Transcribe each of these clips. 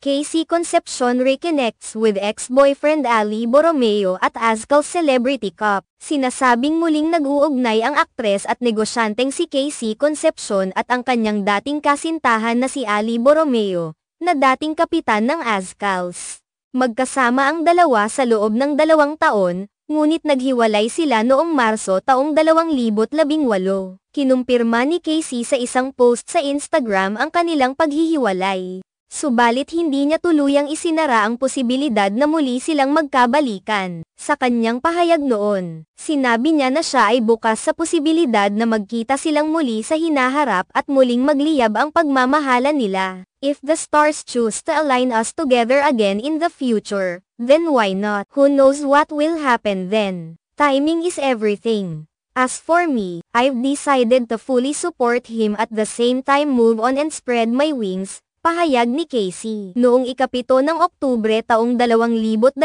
Casey Concepcion reconnects with ex-boyfriend Ali Borromeo at Azcal Celebrity Cup. Sinasabing muling nag-uugnay ang aktres at negosyanteng si Casey Concepcion at ang kanyang dating kasintahan na si Ali Borromeo, na dating kapitan ng Azcals. Magkasama ang dalawa sa loob ng 2 taon, ngunit naghiwalay sila noong Marso taong 2018. Kinumpirma ni Casey sa isang post sa Instagram ang kanilang paghihiwalay. Subalit hindi niya tuluyang isinara ang posibilidad na muli silang magkabalikan. Sa kanyang pahayag noon, sinabi niya na siya ay bukas sa posibilidad na magkita silang muli sa hinaharap at muling magliyab ang pagmamahalan nila. If the stars choose to align us together again in the future, then why not? Who knows what will happen then? Timing is everything. As for me, I've decided to fully support him at the same time move on and spread my wings. Pahayag ni Casey. Noong ika-7 ng Oktubre taong 2024,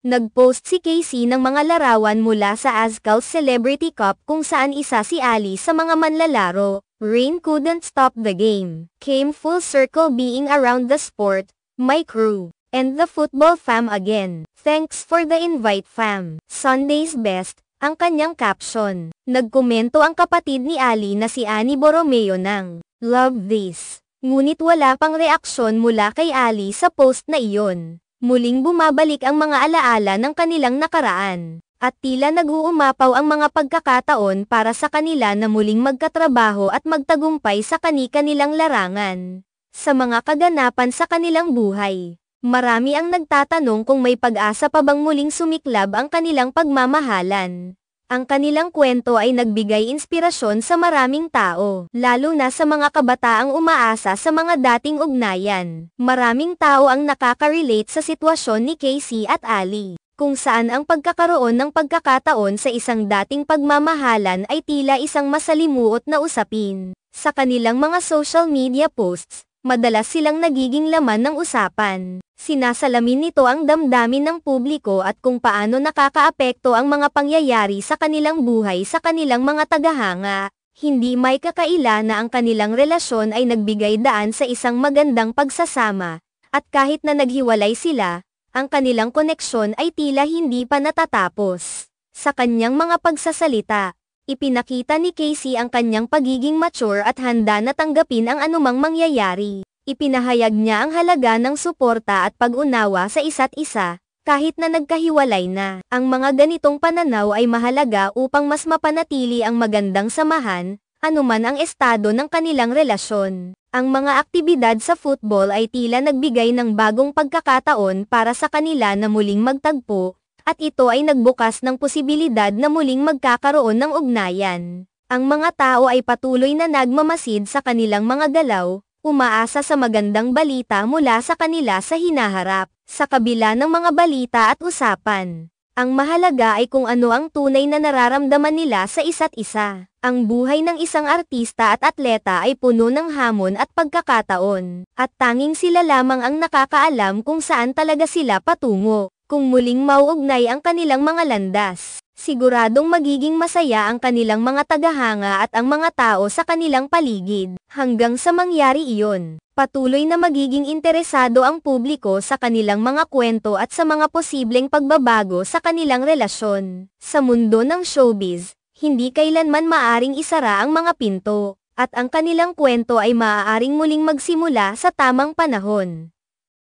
nag-post si Casey ng mga larawan mula sa Azcal Celebrity Cup kung saan isa si Ali sa mga manlalaro. Rain couldn't stop the game. Came full circle being around the sport, my crew, and the football fam again. Thanks for the invite fam. Sunday's best, ang kanyang caption. Nagkomento ang kapatid ni Ali na si Annie Borromeo ng "Love this." Ngunit wala pang reaksyon mula kay Ali sa post na iyon. Muling bumabalik ang mga alaala ng kanilang nakaraan, at tila nag-uumapaw ang mga pagkakataon para sa kanila na muling magkatrabaho at magtagumpay sa kani-kanilang larangan. Sa mga kaganapan sa kanilang buhay, marami ang nagtatanong kung may pag-asa pa bang muling sumiklab ang kanilang pagmamahalan. Ang kanilang kwento ay nagbigay inspirasyon sa maraming tao, lalo na sa mga kabataang umaasa sa mga dating ugnayan. Maraming tao ang nakaka-relate sa sitwasyon ni Casey at Ali, kung saan ang pagkakaroon ng pagkakataon sa isang dating pagmamahalan ay tila isang masalimuot na usapin. Sa kanilang mga social media posts, madalas silang nagiging laman ng usapan. Sinasalamin nito ang damdamin ng publiko at kung paano nakakaapekto ang mga pangyayari sa kanilang buhay sa kanilang mga tagahanga. Hindi may kakaila na ang kanilang relasyon ay nagbigay daan sa isang magandang pagsasama, at kahit na naghiwalay sila, ang kanilang koneksyon ay tila hindi pa natatapos. Sa kanyang mga pagsasalita, ipinakita ni Casey ang kanyang pagiging mature at handa na tanggapin ang anumang mangyayari. Ipinahayag niya ang halaga ng suporta at pag-unawa sa isa't isa, kahit na nagkahiwalay na. Ang mga ganitong pananaw ay mahalaga upang mas mapanatili ang magandang samahan, anuman ang estado ng kanilang relasyon. Ang mga aktibidad sa football ay tila nagbigay ng bagong pagkakataon para sa kanila na muling magtagpo, at ito ay nagbukas ng posibilidad na muling magkakaroon ng ugnayan. Ang mga tao ay patuloy na nagmamasid sa kanilang mga galaw, umaasa sa magandang balita mula sa kanila sa hinaharap. Sa kabila ng mga balita at usapan, ang mahalaga ay kung ano ang tunay na nararamdaman nila sa isa't isa. Ang buhay ng isang artista at atleta ay puno ng hamon at pagkakataon, at tanging sila lamang ang nakakaalam kung saan talaga sila patungo. Kung muling mauugnay ang kanilang mga landas, siguradong magiging masaya ang kanilang mga tagahanga at ang mga tao sa kanilang paligid. Hanggang sa mangyari iyon, patuloy na magiging interesado ang publiko sa kanilang mga kwento at sa mga posibleng pagbabago sa kanilang relasyon. Sa mundo ng showbiz, hindi kailanman maaring isara ang mga pinto, at ang kanilang kwento ay maaaring muling magsimula sa tamang panahon.